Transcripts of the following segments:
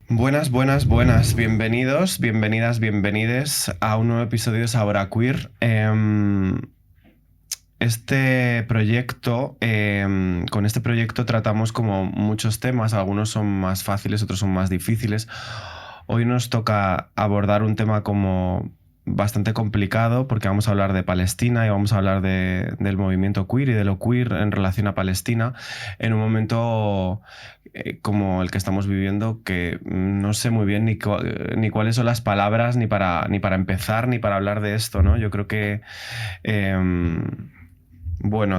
Buenas, buenas, buenas. Bienvenidos, bienvenidas, bienvenides a un nuevo episodio de Sabor a Queer. Con este proyecto tratamos como muchos temas, algunos son más fáciles, otros son más difíciles. Hoy nos toca abordar un tema como bastante complicado porque vamos a hablar de Palestina y vamos a hablar del movimiento queer y de lo queer en relación a Palestina en un momento como el que estamos viviendo, que no sé muy bien ni cuáles son las palabras ni para empezar ni para hablar de esto, ¿no? Yo creo que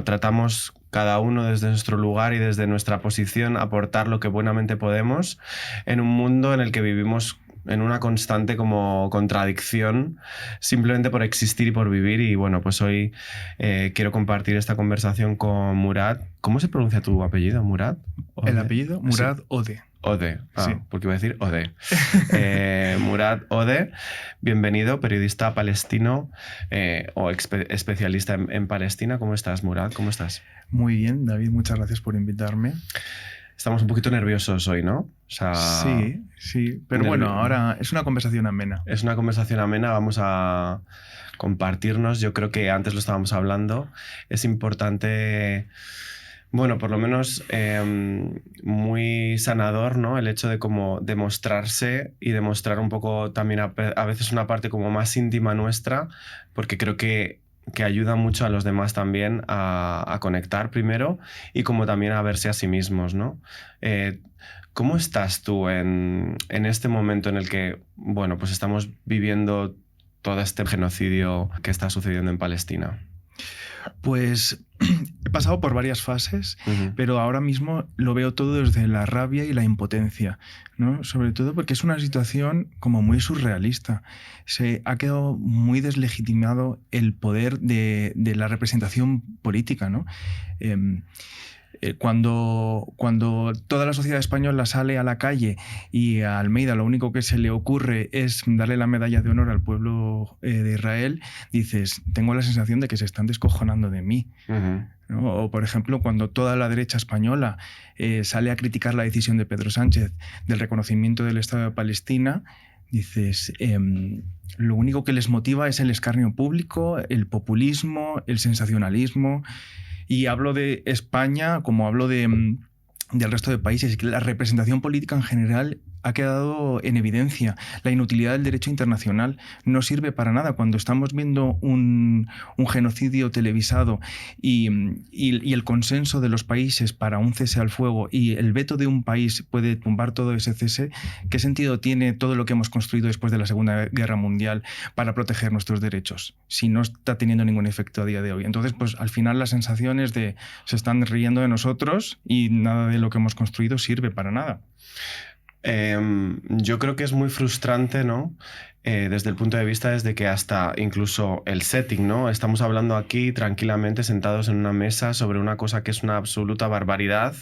tratamos cada uno desde nuestro lugar y desde nuestra posición aportar lo que buenamente podemos en un mundo en el que vivimos en una constante como contradicción simplemente por existir y por vivir. Y bueno, pues hoy quiero compartir esta conversación con Murad. ¿Cómo se pronuncia tu apellido? ¿Murad? ¿El apellido? Murad, sí. Ode. Ode, Sí. Porque iba a decir Ode. Murad Ode, bienvenido, periodista palestino o especialista en Palestina. ¿Cómo estás, Murad? ¿Cómo estás? Muy bien, David, muchas gracias por invitarme. Estamos un poquito nerviosos hoy, ¿no? O sea, sí, pero bueno, ahora es una conversación amena. Es una conversación amena, vamos a compartirnos. Yo creo que antes lo estábamos hablando. Es importante, bueno, por lo menos muy sanador, ¿no? El hecho de como demostrarse y demostrar un poco también a veces una parte como más íntima nuestra, porque creo que ayuda mucho a los demás también a conectar primero y como también a verse a sí mismos, ¿no? ¿Cómo estás tú en este momento en el que, bueno, pues estamos viviendo todo este genocidio que está sucediendo en Palestina? Pues he pasado por varias fases, pero ahora mismo lo veo todo desde la rabia y la impotencia, ¿no? Sobre todo porque es una situación como muy surrealista. Se ha quedado muy deslegitimado el poder de la representación política, ¿no? Cuando toda la sociedad española sale a la calle y a Almeida lo único que se le ocurre es darle la medalla de honor al pueblo de Israel, dices, tengo la sensación de que se están descojonando de mí. ¿No? O, por ejemplo, cuando toda la derecha española sale a criticar la decisión de Pedro Sánchez del reconocimiento del Estado de Palestina, dices, lo único que les motiva es el escarnio público, el populismo, el sensacionalismo. Y hablo de España como hablo del resto de países, que la representación política en general ha quedado en evidencia. La inutilidad del derecho internacional no sirve para nada. Cuando estamos viendo un genocidio televisado y el consenso de los países para un cese al fuego y el veto de un país puede tumbar todo ese cese, ¿qué sentido tiene todo lo que hemos construido después de la Segunda Guerra Mundial para proteger nuestros derechos si no está teniendo ningún efecto a día de hoy? Entonces, pues al final la sensación es de se están riendo de nosotros y nada de lo que hemos construido sirve para nada. Yo creo que es muy frustrante, ¿no? Desde el punto de vista desde que hasta incluso el setting, ¿no? Estamos hablando aquí tranquilamente sentados en una mesa sobre una cosa que es una absoluta barbaridad,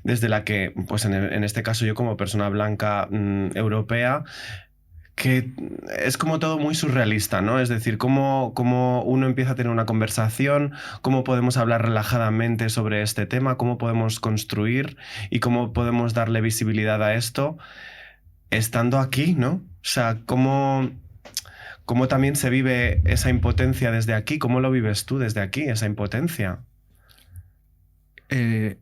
desde la que, pues en este caso yo como persona blanca europea, que es como todo muy surrealista, ¿no? Es decir, cómo uno empieza a tener una conversación, cómo podemos hablar relajadamente sobre este tema, cómo podemos construir y cómo podemos darle visibilidad a esto estando aquí, ¿no? O sea, cómo también se vive esa impotencia desde aquí. ¿Cómo lo vives tú desde aquí, esa impotencia? Es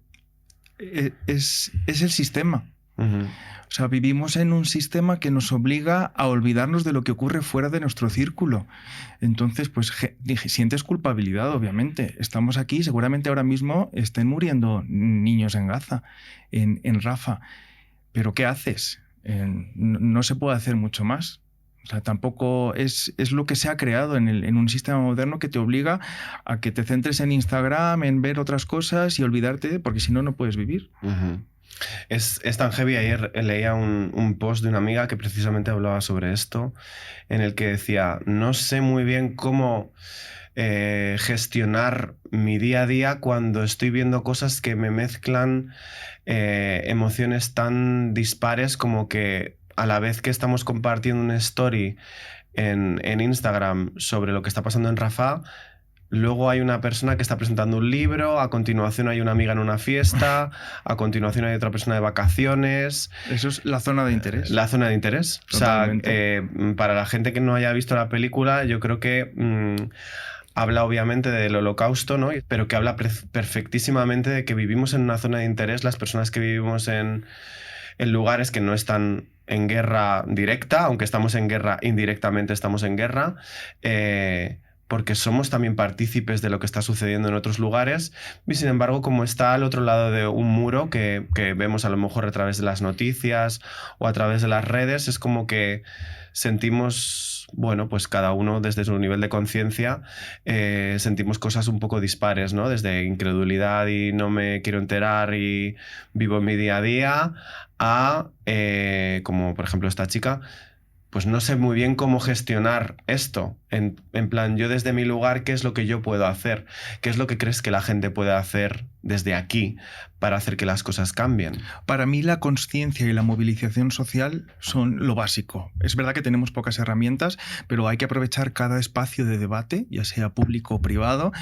el sistema. O sea, vivimos en un sistema que nos obliga a olvidarnos de lo que ocurre fuera de nuestro círculo. Entonces, pues sientes culpabilidad, obviamente. Estamos aquí, seguramente ahora mismo estén muriendo niños en Gaza, en Rafa. Pero ¿qué haces? No se puede hacer mucho más. O sea, tampoco es lo que se ha creado en un sistema moderno que te obliga a que te centres en Instagram, en ver otras cosas y olvidarte, porque si no, no puedes vivir. Es tan heavy. Ayer leía un post de una amiga que precisamente hablaba sobre esto, en el que decía, no sé muy bien cómo gestionar mi día a día cuando estoy viendo cosas que me mezclan emociones tan dispares como que a la vez que estamos compartiendo una story en Instagram sobre lo que está pasando en Rafah, luego hay una persona que está presentando un libro, a continuación hay una amiga en una fiesta, a continuación hay otra persona de vacaciones. Eso es la zona de interés. La zona de interés. Totalmente. O sea, para la gente que no haya visto la película, yo creo que habla obviamente del holocausto, ¿no? Pero que habla perfectísimamente de que vivimos en una zona de interés, las personas que vivimos en lugares que no están en guerra directa, aunque estamos en guerra indirectamente, estamos en guerra, porque somos también partícipes de lo que está sucediendo en otros lugares, y sin embargo, como está al otro lado de un muro que vemos a lo mejor a través de las noticias o a través de las redes, es como que sentimos, bueno, pues cada uno desde su nivel de conciencia sentimos cosas un poco dispares, ¿no? Desde incredulidad y no me quiero enterar y vivo en mi día a día, a, como por ejemplo esta chica, pues no sé muy bien cómo gestionar esto. En plan, yo desde mi lugar, ¿qué es lo que yo puedo hacer? ¿Qué es lo que crees que la gente puede hacer desde aquí para hacer que las cosas cambien? Para mí la conciencia y la movilización social son lo básico. Es verdad que tenemos pocas herramientas, pero hay que aprovechar cada espacio de debate, ya sea público o privado,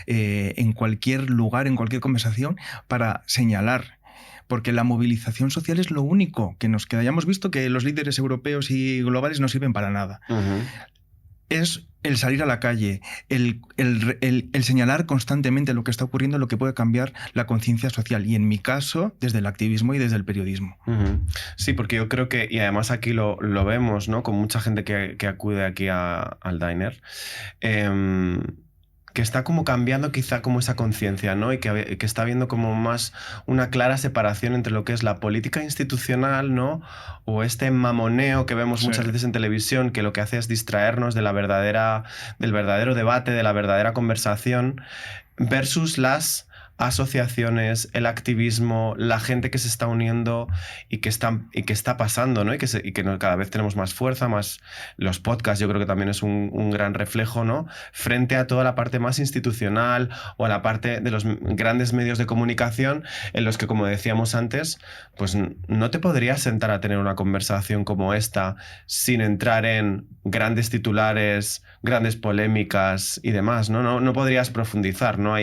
en cualquier lugar, en cualquier conversación, para señalar. Porque la movilización social es lo único que nos queda. Ya hemos visto que los líderes europeos y globales no sirven para nada. Es el salir a la calle, el señalar constantemente lo que está ocurriendo, lo que puede cambiar la conciencia social. Y en mi caso, desde el activismo y desde el periodismo. Sí, porque yo creo que, y además aquí lo vemos, ¿no? Con mucha gente que acude aquí al diner, que está como cambiando quizá como esa conciencia, ¿no? Y que está habiendo como más una clara separación entre lo que es la política institucional, ¿no? O este mamoneo que vemos muchas veces en televisión, que lo que hace es distraernos de del verdadero debate, de la verdadera conversación, versus las asociaciones, el activismo, la gente que se está uniendo y que está pasando, ¿no? Y que cada vez tenemos más fuerza, más los podcasts, yo creo que también es un gran reflejo, ¿no? Frente a toda la parte más institucional o a la parte de los grandes medios de comunicación en los que, como decíamos antes, pues no te podrías sentar a tener una conversación como esta sin entrar en grandes titulares, grandes polémicas y demás, ¿no? No podrías profundizar, no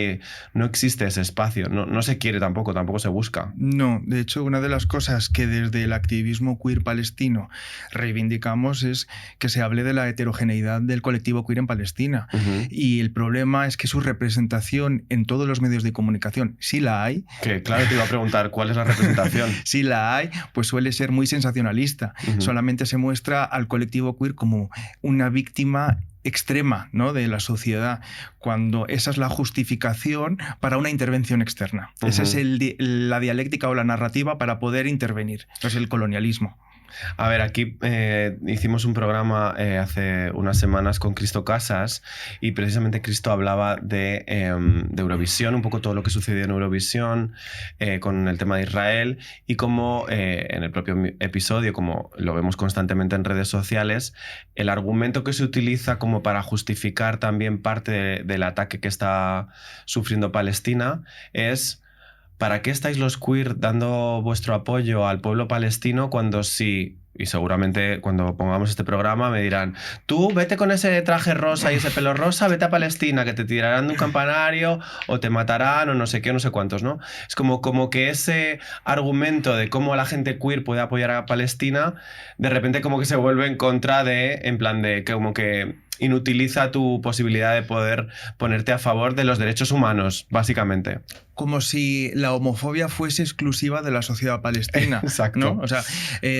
existe ese espacio, no se quiere tampoco se busca. No, de hecho, una de las cosas que desde el activismo queer palestino reivindicamos es que se hable de la heterogeneidad del colectivo queer en Palestina. Y el problema es que su representación en todos los medios de comunicación, sí la hay. Que claro, te iba a preguntar, ¿cuál es la representación? Sí la hay, pues suele ser muy sensacionalista. Solamente se muestra al colectivo queer como una víctima extrema, ¿no?, de la sociedad, cuando esa es la justificación para una intervención externa. Esa es la dialéctica o la narrativa para poder intervenir. Es el colonialismo. A ver, aquí hicimos un programa hace unas semanas con Cristo Casas y precisamente Cristo hablaba de Eurovisión, un poco todo lo que sucedió en Eurovisión con el tema de Israel y cómo en el propio episodio, como lo vemos constantemente en redes sociales, el argumento que se utiliza como para justificar también parte del ataque que está sufriendo Palestina es: ¿para qué estáis los queer dando vuestro apoyo al pueblo palestino cuando sí? Y seguramente cuando pongamos este programa me dirán: tú vete con ese traje rosa y ese pelo rosa, vete a Palestina, que te tirarán de un campanario o te matarán o no sé qué o no sé cuántos, ¿no? Es como que ese argumento de cómo la gente queer puede apoyar a Palestina, de repente como que se vuelve en contra en plan de como que inutiliza tu posibilidad de poder ponerte a favor de los derechos humanos, básicamente. Como si la homofobia fuese exclusiva de la sociedad palestina. Exacto. ¿No? O sea,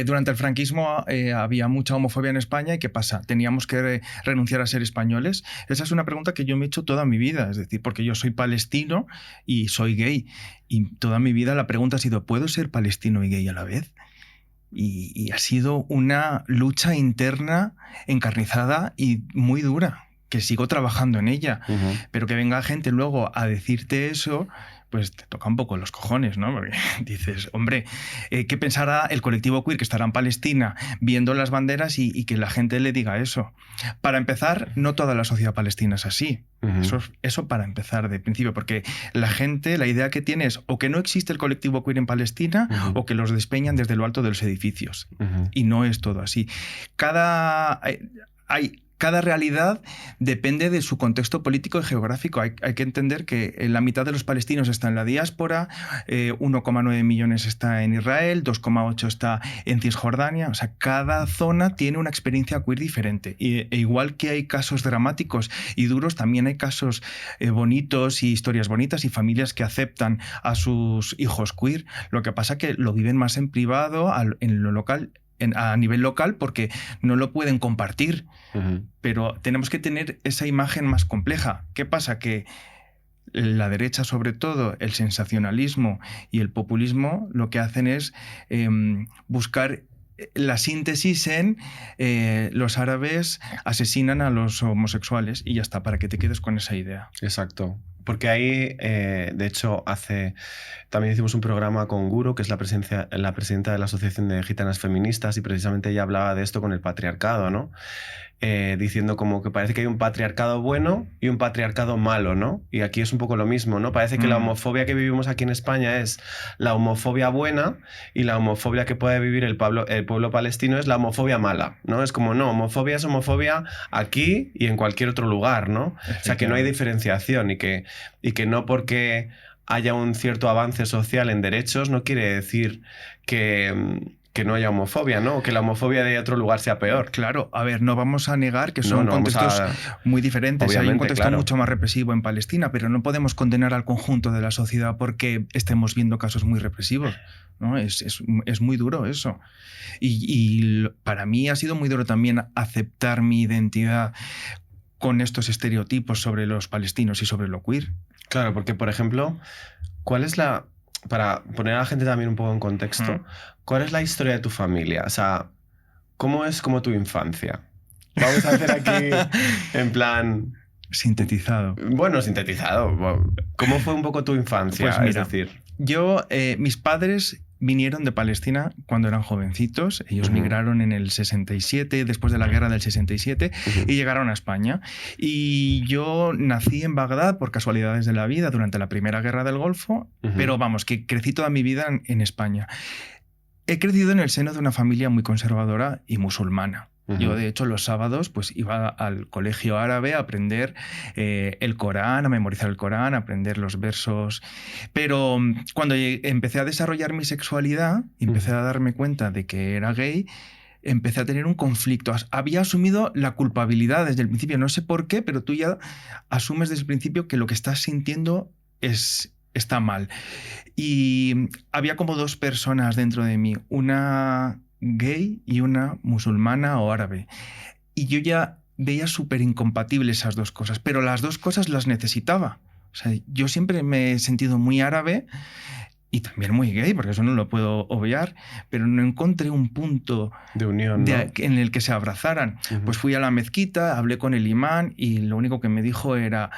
durante el franquismo había mucha homofobia en España. ¿Y qué pasa? ¿Teníamos que renunciar a ser españoles? Esa es una pregunta que yo me he hecho toda mi vida. Es decir, porque yo soy palestino y soy gay. Y toda mi vida la pregunta ha sido: ¿puedo ser palestino y gay a la vez? Y ha sido una lucha interna encarnizada y muy dura, que sigo trabajando en ella. Pero que venga gente luego a decirte eso, pues te toca un poco los cojones, ¿no? Porque dices, hombre, ¿qué pensará el colectivo queer que estará en Palestina viendo las banderas y que la gente le diga eso? Para empezar, no toda la sociedad palestina es así. Eso para empezar de principio, porque la gente, la idea que tiene es o que no existe el colectivo queer en Palestina o que los despeñan desde lo alto de los edificios. Y no es todo así. Cada realidad depende de su contexto político y geográfico. Hay que entender que la mitad de los palestinos está en la diáspora, 1,9 millones está en Israel, 2,8 está en Cisjordania. O sea, cada zona tiene una experiencia queer diferente. E igual que hay casos dramáticos y duros, también hay casos bonitos y historias bonitas y familias que aceptan a sus hijos queer. Lo que pasa es que lo viven más en privado, en lo local, a nivel local, porque no lo pueden compartir. Pero tenemos que tener esa imagen más compleja. ¿Qué pasa? Que la derecha, sobre todo, el sensacionalismo y el populismo, lo que hacen es buscar la síntesis en los árabes asesinan a los homosexuales y ya está, para que te quedes con esa idea. Exacto. Porque ahí, de hecho, también hicimos un programa con Guro, que es la presidenta de la Asociación de Gitanas Feministas, y precisamente ella hablaba de esto con el patriarcado, ¿no? Diciendo como que parece que hay un patriarcado bueno y un patriarcado malo, ¿no? Y aquí es un poco lo mismo, ¿no? Parece que la homofobia que vivimos aquí en España es la homofobia buena y la homofobia que puede vivir el pueblo palestino es la homofobia mala, ¿no? Es como, no, homofobia es homofobia aquí y en cualquier otro lugar, ¿no? O sea, que no hay diferenciación y que no porque haya un cierto avance social en derechos no quiere decir que no haya homofobia, ¿no? O que la homofobia de otro lugar sea peor. Claro, a ver, no vamos a negar que son contextos muy diferentes. Hay un contexto mucho más represivo en Palestina, pero no podemos condenar al conjunto de la sociedad porque estemos viendo casos muy represivos, ¿no? Es muy duro eso. Y para mí ha sido muy duro también aceptar mi identidad con estos estereotipos sobre los palestinos y sobre lo queer. Claro, porque, por ejemplo, para poner a la gente también un poco en contexto, ¿cuál es la historia de tu familia? O sea, ¿cómo es como tu infancia? Vamos a hacer aquí en plan... Sintetizado. Bueno, sintetizado. ¿Cómo fue un poco tu infancia? Pues mira, es decir... Yo, mis padres vinieron de Palestina cuando eran jovencitos. Ellos migraron en el 67, después de la guerra del 67, y llegaron a España. Y yo nací en Bagdad por casualidades de la vida durante la Primera Guerra del Golfo, pero vamos, que crecí toda mi vida en España. He crecido en el seno de una familia muy conservadora y musulmana. Yo, de hecho, los sábados pues iba al colegio árabe a aprender el Corán, a memorizar el Corán, a aprender los versos. Pero cuando empecé a desarrollar mi sexualidad y empecé a darme cuenta de que era gay, empecé a tener un conflicto. Había asumido la culpabilidad desde el principio. No sé por qué, pero tú ya asumes desde el principio que lo que estás sintiendo está mal. Y había como dos personas dentro de mí. Una gay y una musulmana o árabe. Y yo ya veía súper incompatibles esas dos cosas, pero las dos cosas las necesitaba. O sea, yo siempre me he sentido muy árabe y también muy gay, porque eso no lo puedo obviar, pero no encontré un punto de unión, ¿no? en el que se abrazaran. Pues fui a la mezquita, hablé con el imán y lo único que me dijo era...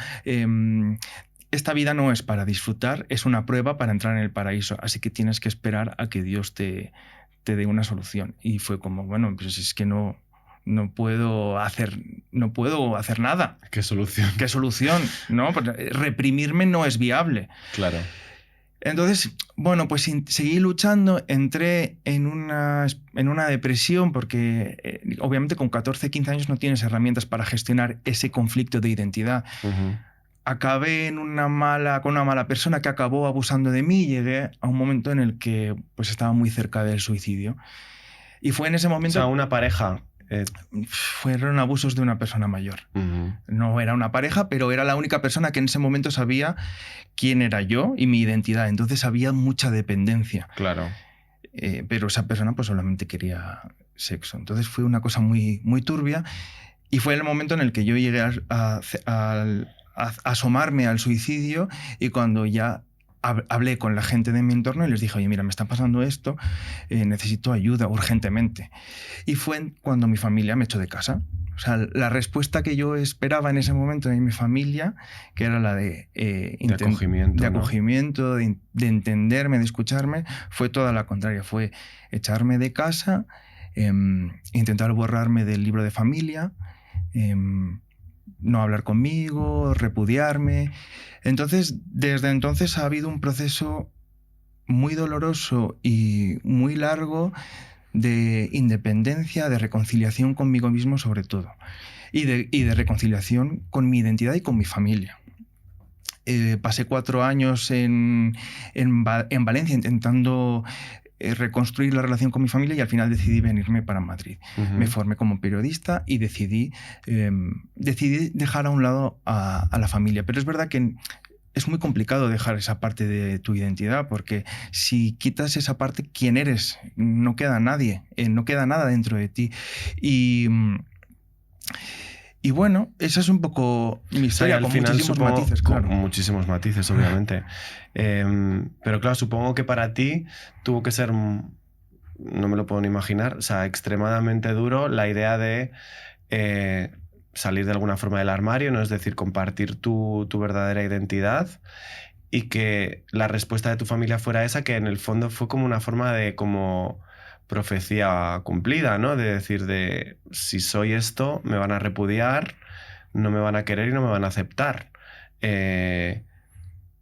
esta vida no es para disfrutar, es una prueba para entrar en el paraíso, así que tienes que esperar a que Dios te dé una solución. Y fue como, bueno, pues es que no puedo hacer nada. ¿Qué solución? ¿Qué solución? ¿No? Porque reprimirme no es viable. Claro. Entonces, bueno, pues seguí luchando, entré en una depresión porque obviamente con 14, 15 años no tienes herramientas para gestionar ese conflicto de identidad. Acabé con una mala persona que acabó abusando de mí y llegué a un momento en el que pues, estaba muy cerca del suicidio. Y fue en ese momento... O sea, una pareja... Fueron abusos de una persona mayor. No era una pareja, pero era la única persona que en ese momento sabía quién era yo y mi identidad. Entonces había mucha dependencia. Claro. Pero esa persona pues solamente quería sexo. Entonces fue una cosa muy, muy turbia y fue el momento en el que yo llegué a asomarme al suicidio y cuando ya hablé con la gente de mi entorno y les dije, oye, mira, me está pasando esto, necesito ayuda urgentemente. Y fue cuando mi familia me echó de casa. O sea, la respuesta que yo esperaba en ese momento de mi familia, que era la de acogimiento, de entenderme, de escucharme, fue toda la contraria. Fue echarme de casa, intentar borrarme del libro de familia, no hablar conmigo, repudiarme. Entonces, desde entonces ha habido un proceso muy doloroso y muy largo de independencia, de reconciliación conmigo mismo sobre todo, y de reconciliación con mi identidad y con mi familia. Pasé 4 años en Valencia intentando reconstruir la relación con mi familia y al final decidí venirme para Madrid. Me formé como periodista y decidí dejar a un lado a la familia. Pero es verdad que es muy complicado dejar esa parte de tu identidad, porque si quitas esa parte, ¿quién eres? No queda nadie, no queda nada dentro de ti. Y bueno, esa es un poco mi historia, con muchísimos matices, claro. Con muchísimos matices, obviamente. Pero claro, supongo que para ti tuvo que ser, no me lo puedo ni imaginar, o sea, extremadamente duro la idea de salir de alguna forma del armario, ¿no? Es decir, compartir tu verdadera identidad, y que la respuesta de tu familia fuera esa, que en el fondo fue como una forma de como profecía cumplida, ¿no? De decir, de si soy esto, me van a repudiar, no me van a querer y no me van a aceptar.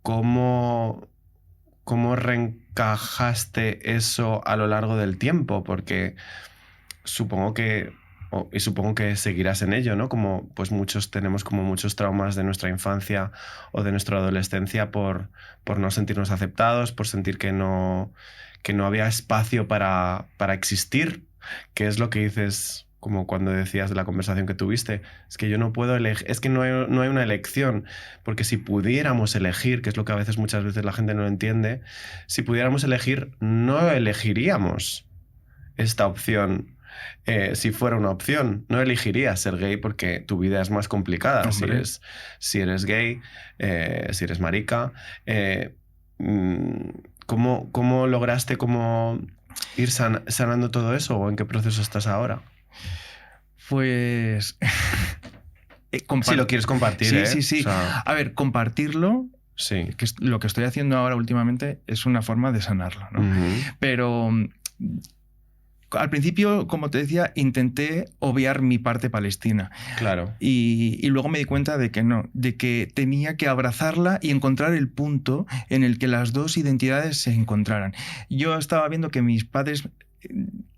¿Cómo reencajaste eso a lo largo del tiempo? Porque supongo que seguirás en ello, ¿no? Como pues muchos tenemos como muchos traumas de nuestra infancia o de nuestra adolescencia por no sentirnos aceptados, por sentir que no había espacio para existir, que es lo que dices, como cuando decías de la conversación que tuviste, es que yo no puedo elegir, es que no hay una elección, porque si pudiéramos elegir, que es lo que a veces muchas veces la gente no entiende, si pudiéramos elegir, no elegiríamos esta opción. Si fuera una opción, no elegirías ser gay porque tu vida es más complicada. Si eres gay, si eres marica. ¿Cómo lograste ir sanando todo eso, o en qué proceso estás ahora? Pues... si lo quieres compartir, Sí. O sea... A ver, compartirlo, sí. Que es lo que estoy haciendo ahora últimamente, es una forma de sanarlo, ¿no? Pero... Al principio, como te decía, intenté obviar mi parte palestina. Claro. Y luego me di cuenta de que no, de que tenía que abrazarla y encontrar el punto en el que las dos identidades se encontraran. Yo estaba viendo que mis padres...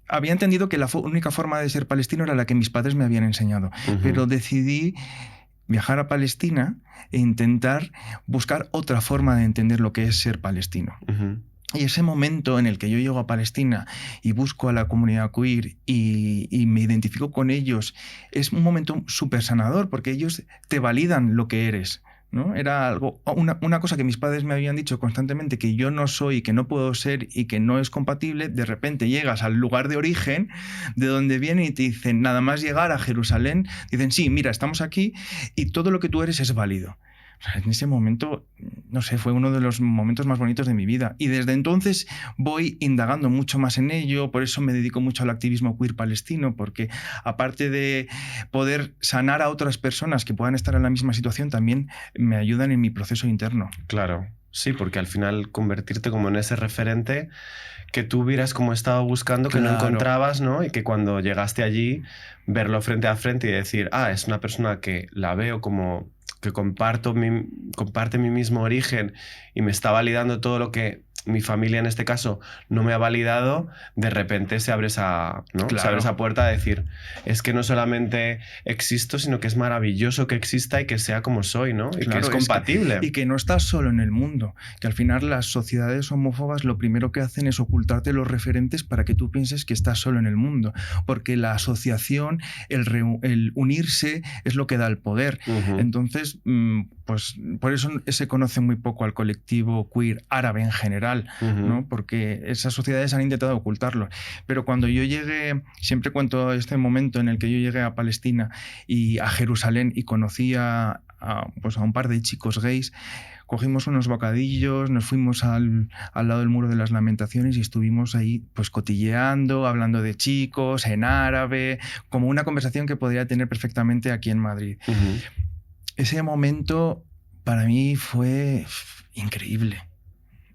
Había entendido que la única forma de ser palestino era la que mis padres me habían enseñado, pero decidí viajar a Palestina e intentar buscar otra forma de entender lo que es ser palestino. Y ese momento en el que yo llego a Palestina y busco a la comunidad queer y me identifico con ellos, es un momento súper sanador, porque ellos te validan lo que eres, ¿no? Era una cosa que mis padres me habían dicho constantemente, que yo no soy, que no puedo ser y que no es compatible. De repente llegas al lugar de origen, de donde vienen, y te dicen, nada más llegar a Jerusalén, dicen, sí, mira, estamos aquí y todo lo que tú eres es válido. En ese momento, no sé, fue uno de los momentos más bonitos de mi vida. Y desde entonces voy indagando mucho más en ello. Por eso me dedico mucho al activismo queer palestino, porque aparte de poder sanar a otras personas que puedan estar en la misma situación, también me ayudan en mi proceso interno. Claro, sí, porque al final convertirte como en ese referente que tú hubieras como estado buscando, que no encontrabas, ¿no? Y que cuando llegaste allí, verlo frente a frente y decir, es una persona que la veo como... que comparte mi mismo origen y me está validando todo lo que mi familia en este caso no me ha validado, de repente se abre esa puerta a decir, es que no solamente existo, sino que es maravilloso que exista y que sea como soy, ¿no? Y que es compatible. Y que no estás solo en el mundo, que al final las sociedades homófobas lo primero que hacen es ocultarte los referentes para que tú pienses que estás solo en el mundo, porque la asociación, el unirse es lo que da el poder. Entonces, pues por eso se conoce muy poco al colectivo queer árabe en general, ¿no? Porque esas sociedades han intentado ocultarlo. Pero cuando yo llegué, siempre cuento este momento en el que yo llegué a Palestina y a Jerusalén y conocí a un par de chicos gays, cogimos unos bocadillos, nos fuimos al lado del Muro de las Lamentaciones y estuvimos ahí pues cotilleando, hablando de chicos, en árabe, como una conversación que podría tener perfectamente aquí en Madrid. Ese momento para mí fue increíble.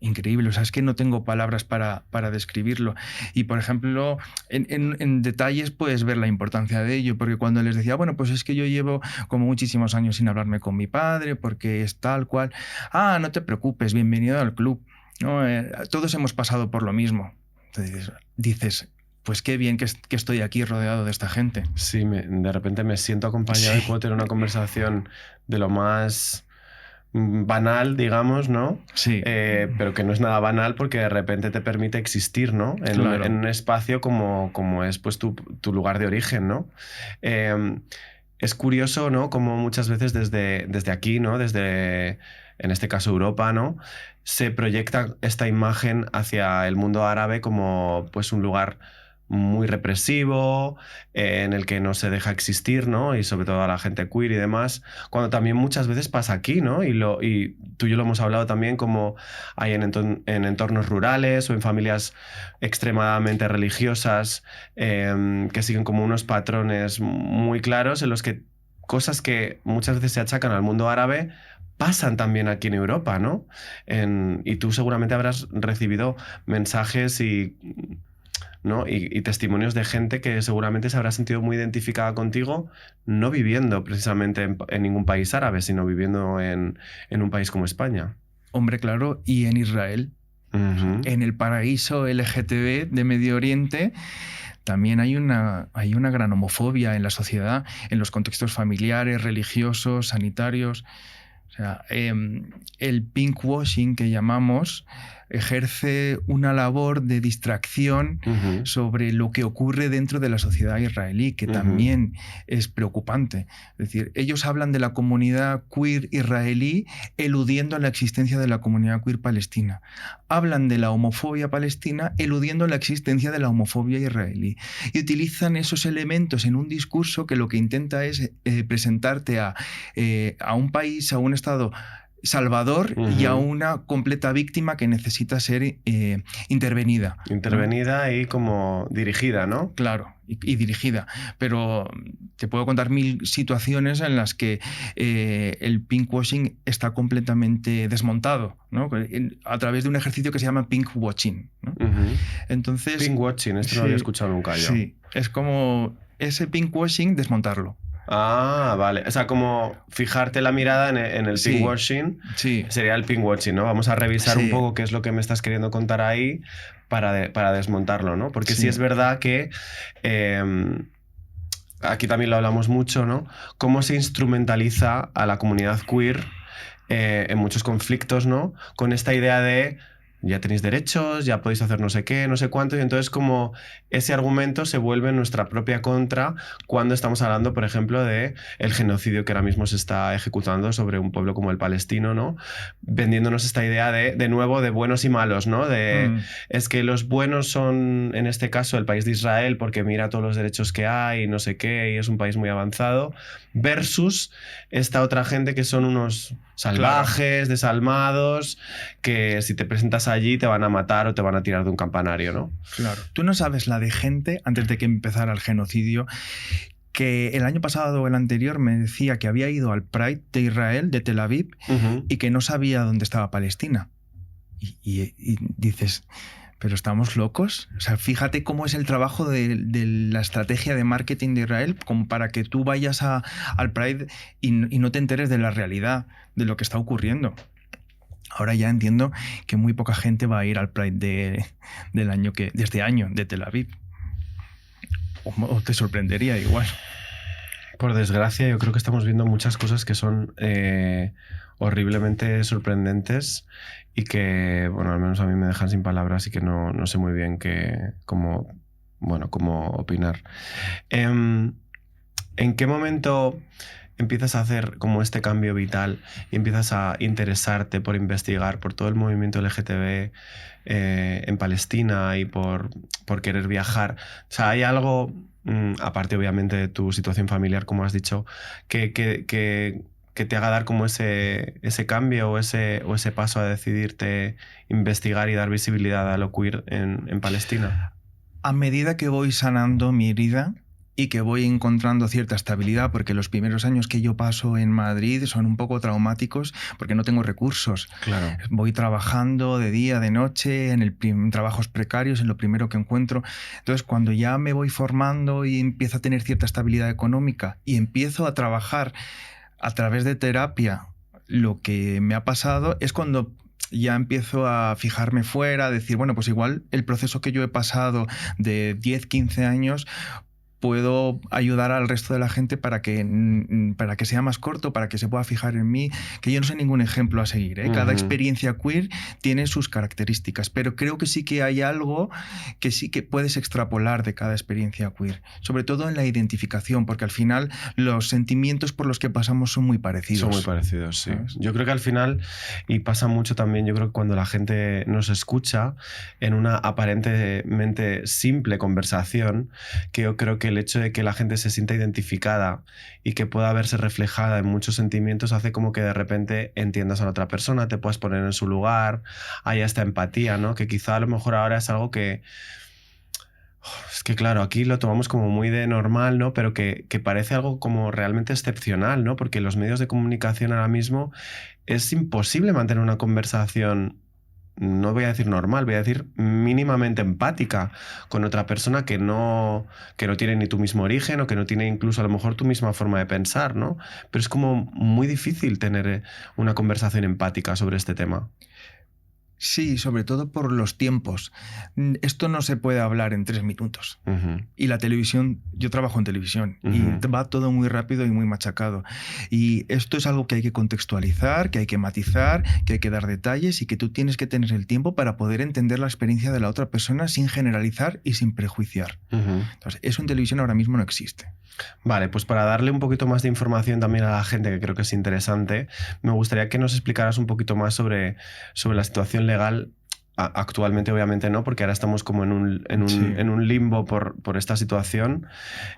Increíble, o sea, es que no tengo palabras para describirlo. Y, por ejemplo, en detalles puedes ver la importancia de ello, porque cuando les decía, bueno, pues es que yo llevo como muchísimos años sin hablarme con mi padre, porque es tal cual. Ah, no te preocupes, bienvenido al club. No, todos hemos pasado por lo mismo. Entonces, dices, pues qué bien que estoy aquí rodeado de esta gente. Sí, de repente me siento acompañado y puedo tener una conversación de lo más banal, digamos, ¿no? Sí. Pero que no es nada banal porque de repente te permite existir, ¿no? Claro. En un espacio como es pues tu lugar de origen, ¿no? Es curioso, ¿no? Como muchas veces desde aquí, ¿no? Desde, en este caso, Europa, ¿no? Se proyecta esta imagen hacia el mundo árabe como pues un lugar muy represivo, en el que no se deja existir, ¿no? Y sobre todo a la gente queer y demás, cuando también muchas veces pasa aquí, ¿no? Y tú y yo lo hemos hablado también, como hay en entornos rurales o en familias extremadamente religiosas que siguen como unos patrones muy claros en los que cosas que muchas veces se achacan al mundo árabe pasan también aquí en Europa, ¿no? Y tú seguramente habrás recibido mensajes ¿no? Y testimonios de gente que seguramente se habrá sentido muy identificada contigo, no viviendo precisamente en ningún país árabe, sino viviendo en un país como España. Hombre, claro, y en Israel, en el paraíso LGTB de Medio Oriente, también hay una gran homofobia en la sociedad, en los contextos familiares, religiosos, sanitarios. O sea, el pinkwashing que llamamos ejerce una labor de distracción sobre lo que ocurre dentro de la sociedad israelí, que también es preocupante. Es decir, ellos hablan de la comunidad queer israelí eludiendo la existencia de la comunidad queer palestina. Hablan de la homofobia palestina eludiendo la existencia de la homofobia israelí. Y utilizan esos elementos en un discurso que lo que intenta es presentarte a un país, a un Estado salvador y a una completa víctima que necesita ser intervenida. Intervenida, ¿no? Y como dirigida, ¿no? Claro, y dirigida. Pero te puedo contar 1000 situaciones en las que el pinkwashing está completamente desmontado, ¿no? A través de un ejercicio que se llama pinkwatching, ¿no? Entonces, pinkwatching, esto no lo había escuchado nunca yo. Sí, es como ese pinkwashing desmontarlo. Ah, vale. O sea, como fijarte la mirada en el pinkwashing, sería el pinkwatching, ¿no? Vamos a revisar un poco qué es lo que me estás queriendo contar ahí para desmontarlo, ¿no? Porque sí es verdad que aquí también lo hablamos mucho, ¿no? Cómo se instrumentaliza a la comunidad queer en muchos conflictos, ¿no? Con esta idea de ya tenéis derechos, ya podéis hacer no sé qué, no sé cuánto, y entonces como ese argumento se vuelve en nuestra propia contra cuando estamos hablando, por ejemplo, de el genocidio que ahora mismo se está ejecutando sobre un pueblo como el palestino, ¿no? Vendiéndonos esta idea de nuevo, de buenos y malos, ¿no? Es que los buenos son, en este caso, el país de Israel, porque mira todos los derechos que hay, no sé qué, y es un país muy avanzado, versus esta otra gente que son unos salvajes, desalmados, que si te presentas allí te van a matar o te van a tirar de un campanario, ¿no? Claro. Tú no sabes la de gente, antes de que empezara el genocidio, que el año pasado o el anterior me decía que había ido al Pride de Israel, de Tel Aviv, y que no sabía dónde estaba Palestina. Y dices, ¿pero estamos locos? O sea, fíjate cómo es el trabajo de la estrategia de marketing de Israel, como para que tú vayas al Pride y no te enteres de la realidad, de lo que está ocurriendo. Ahora ya entiendo que muy poca gente va a ir al Pride de este año, de Tel Aviv. O te sorprendería igual. Por desgracia, yo creo que estamos viendo muchas cosas que son horriblemente sorprendentes y que, bueno, al menos a mí me dejan sin palabras y que no sé muy bien cómo opinar. ¿En qué momento empiezas a hacer como este cambio vital y empiezas a interesarte por investigar por todo el movimiento LGTB en Palestina y por querer viajar? O sea, hay algo, aparte obviamente de tu situación familiar, como has dicho, que que te haga dar como ese cambio o ese paso a decidirte investigar y dar visibilidad a lo queer en Palestina? A medida que voy sanando mi herida y que voy encontrando cierta estabilidad, porque los primeros años que yo paso en Madrid son un poco traumáticos porque no tengo recursos. Claro. Voy trabajando de día, de noche, en trabajos precarios, en lo primero que encuentro. Entonces, cuando ya me voy formando y empiezo a tener cierta estabilidad económica y empiezo a trabajar a través de terapia lo que me ha pasado, es cuando ya empiezo a fijarme fuera, a decir, bueno, pues igual el proceso que yo he pasado de 10, 15 años puedo ayudar al resto de la gente para que sea más corto, para que se pueda fijar en mí, que yo no soy ningún ejemplo a seguir, ¿eh? Cada experiencia queer tiene sus características, pero creo que sí que hay algo que sí que puedes extrapolar de cada experiencia queer, sobre todo en la identificación, porque al final los sentimientos por los que pasamos son muy parecidos. Son muy parecidos, sí. ¿Sabes? Yo creo que al final, y pasa mucho también, yo creo que cuando la gente nos escucha en una aparentemente simple conversación, que yo creo que el hecho de que la gente se sienta identificada y que pueda verse reflejada en muchos sentimientos hace como que de repente entiendas a la otra persona, te puedas poner en su lugar, haya esta empatía, ¿no? Que quizá a lo mejor ahora es algo que... Es que claro, aquí lo tomamos como muy de normal, ¿no? Pero que parece algo como realmente excepcional, ¿no? Porque los medios de comunicación ahora mismo es imposible mantener una conversación, no voy a decir normal, voy a decir mínimamente empática con otra persona que no tiene ni tu mismo origen o que no tiene incluso a lo mejor tu misma forma de pensar, ¿no? Pero es como muy difícil tener una conversación empática sobre este tema. Sí, sobre todo por los tiempos. Esto no se puede hablar en 3 minutos. Y la televisión, yo trabajo en televisión y va todo muy rápido y muy machacado. Y esto es algo que hay que contextualizar, que hay que matizar, que hay que dar detalles y que tú tienes que tener el tiempo para poder entender la experiencia de la otra persona sin generalizar y sin prejuiciar. Entonces, eso en televisión ahora mismo no existe. Vale, pues para darle un poquito más de información también a la gente, que creo que es interesante, me gustaría que nos explicaras un poquito más sobre la situación legal. Actualmente obviamente no, porque ahora estamos como en un limbo por esta situación,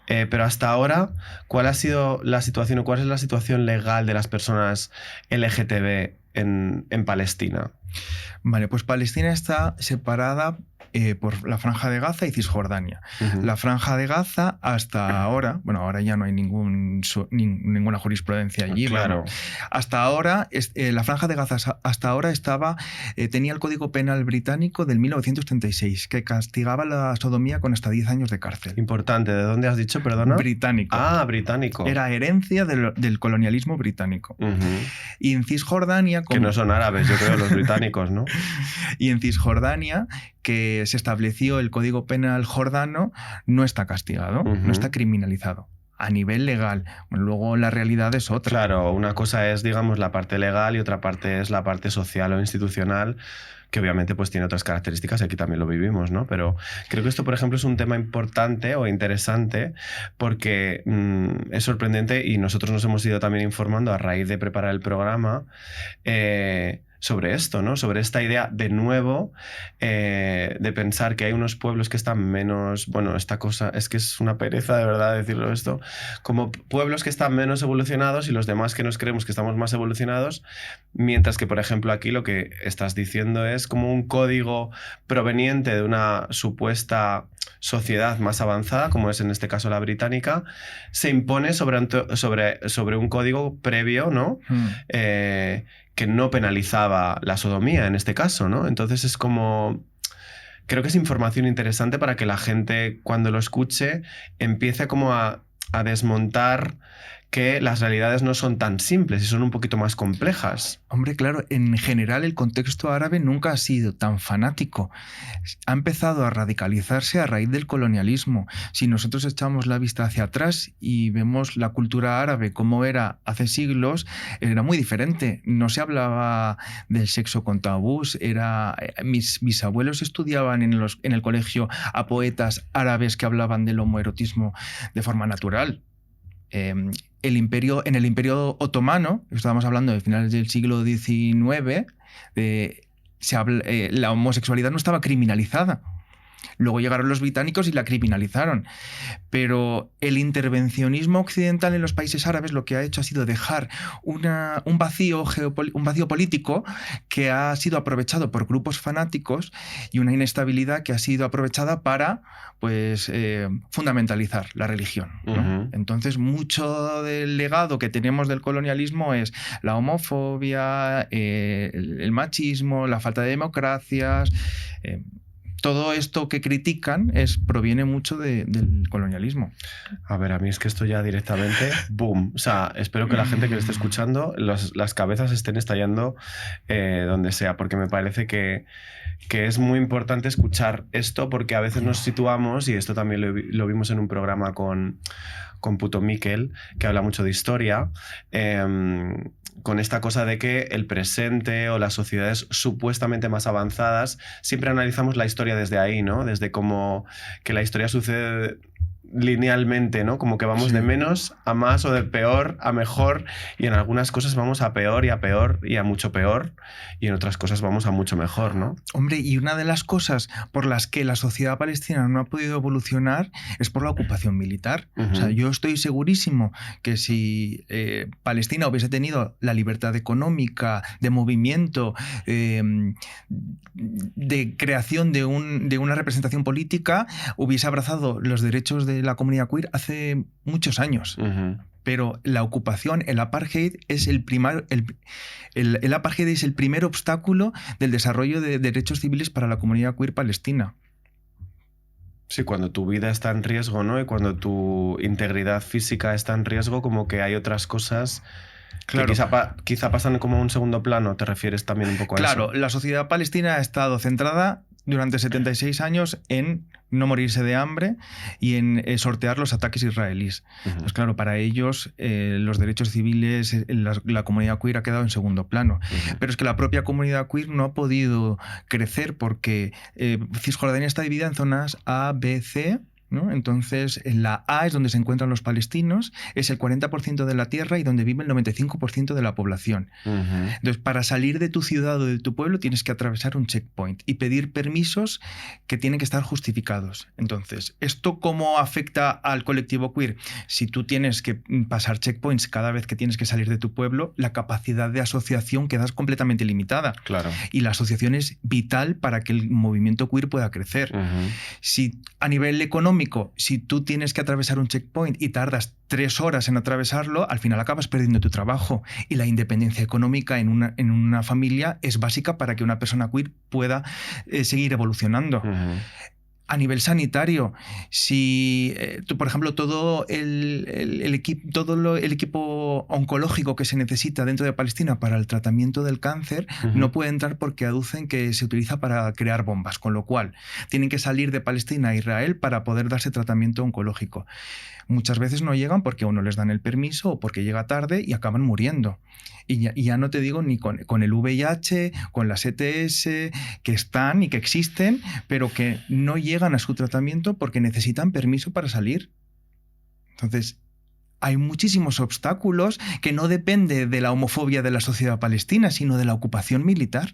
pero hasta ahora, ¿cuál ha sido la situación o cuál es la situación legal de las personas LGTB en Palestina? Vale, pues Palestina está separada por la Franja de Gaza y Cisjordania. La Franja de Gaza hasta ahora, bueno, ahora ya no hay ninguna jurisprudencia allí, claro. Hasta ahora, la Franja de Gaza hasta ahora tenía el Código Penal británico del 1936, que castigaba la sodomía con hasta 10 años de cárcel. Importante, ¿de dónde has dicho, perdona? Británico. Ah, británico. Era herencia del colonialismo británico. Y en Cisjordania... Que no son árabes, yo creo, los británicos, ¿no? Y en Cisjordania, que se estableció el Código Penal jordano, no está castigado, no está criminalizado a nivel legal. Bueno, luego la realidad es otra. Claro, una cosa es, digamos, la parte legal y otra parte es la parte social o institucional, que obviamente pues tiene otras características y aquí también lo vivimos, ¿no? Pero creo que esto, por ejemplo, es un tema importante o interesante porque es sorprendente y nosotros nos hemos ido también informando a raíz de preparar el programa sobre esto, ¿no? Sobre esta idea de nuevo de pensar que hay unos pueblos que están menos... Bueno, esta cosa es que es una pereza de verdad decirlo esto. Como pueblos que están menos evolucionados y los demás que nos creemos que estamos más evolucionados, mientras que, por ejemplo, aquí lo que estás diciendo es como un código proveniente de una supuesta sociedad más avanzada, como es en este caso la británica, se impone sobre un código previo, ¿no? Que no penalizaba la sodomía en este caso, ¿no? Entonces es como... Creo que es información interesante para que la gente, cuando lo escuche, empiece como a desmontar que las realidades no son tan simples y son un poquito más complejas. Hombre, claro, en general el contexto árabe nunca ha sido tan fanático. Ha empezado a radicalizarse a raíz del colonialismo. Si nosotros echamos la vista hacia atrás y vemos la cultura árabe como era hace siglos, era muy diferente. No se hablaba del sexo con tabús. Mis bisabuelos estudiaban en el colegio a poetas árabes que hablaban del homoerotismo de forma natural. En el Imperio Otomano, estábamos hablando de finales del siglo XIX, la homosexualidad no estaba criminalizada. Luego llegaron los británicos y la criminalizaron. Pero el intervencionismo occidental en los países árabes lo que ha hecho ha sido dejar un vacío político que ha sido aprovechado por grupos fanáticos y una inestabilidad que ha sido aprovechada para pues, fundamentalizar la religión, ¿no? Entonces, mucho del legado que tenemos del colonialismo es la homofobia, el machismo, la falta de democracias. Todo esto que critican proviene mucho del colonialismo. A ver, a mí es que esto ya directamente, ¡boom! O sea, espero que la gente que lo esté escuchando, las cabezas estén estallando donde sea, porque me parece que es muy importante escuchar esto, porque a veces nos situamos, y esto también lo vimos en un programa con Puto Miquel, que habla mucho de historia, con esta cosa de que el presente o las sociedades supuestamente más avanzadas, siempre analizamos la historia desde ahí, ¿no? Desde como que la historia sucede linealmente, ¿no? Como que vamos de menos a más o de peor a mejor, y en algunas cosas vamos a peor y a mucho peor, y en otras cosas vamos a mucho mejor, ¿no? Hombre, y una de las cosas por las que la sociedad palestina no ha podido evolucionar es por la ocupación militar. O sea, yo estoy segurísimo que si Palestina hubiese tenido la libertad económica, de movimiento, de creación de una representación política, hubiese abrazado los derechos de la comunidad queer hace muchos años. Pero la ocupación, el apartheid es el apartheid es el primer obstáculo del desarrollo de derechos civiles para la comunidad queer palestina. Sí, cuando tu vida está en riesgo, ¿no? Y cuando tu integridad física está en riesgo, como que hay otras cosas que quizá pasan como a un segundo plano. ¿Te refieres también un poco a eso? Claro, la sociedad palestina ha estado centrada durante 76 años en no morirse de hambre y en sortear los ataques israelíes. Pues claro, para ellos los derechos civiles, la comunidad queer ha quedado en segundo plano. Pero es que la propia comunidad queer no ha podido crecer porque Cisjordania está dividida en zonas A, B, C, ¿no? Entonces, en la A es donde se encuentran los palestinos, es el 40% de la tierra y donde vive el 95% de la población. Entonces, para salir de tu ciudad o de tu pueblo tienes que atravesar un checkpoint y pedir permisos que tienen que estar justificados. Entonces, ¿esto cómo afecta al colectivo queer? Si tú tienes que pasar checkpoints cada vez que tienes que salir de tu pueblo, la capacidad de asociación queda completamente limitada. Claro. Y la asociación es vital para que el movimiento queer pueda crecer. Si a nivel económico, si tú tienes que atravesar un checkpoint y tardas 3 horas en atravesarlo, al final acabas perdiendo tu trabajo. Y la independencia económica en una familia es básica para que una persona queer pueda seguir evolucionando. A nivel sanitario, si tú, por ejemplo, todo el equipo oncológico que se necesita dentro de Palestina para el tratamiento del cáncer no puede entrar porque aducen que se utiliza para crear bombas, con lo cual tienen que salir de Palestina a Israel para poder darse tratamiento oncológico. Muchas veces no llegan porque o no les dan el permiso o porque llega tarde y acaban muriendo. Y ya no te digo ni con el VIH, con las ETS, que están y que existen, pero que no llegan a su tratamiento porque necesitan permiso para salir. Entonces, hay muchísimos obstáculos que no dependen de la homofobia de la sociedad palestina, sino de la ocupación militar.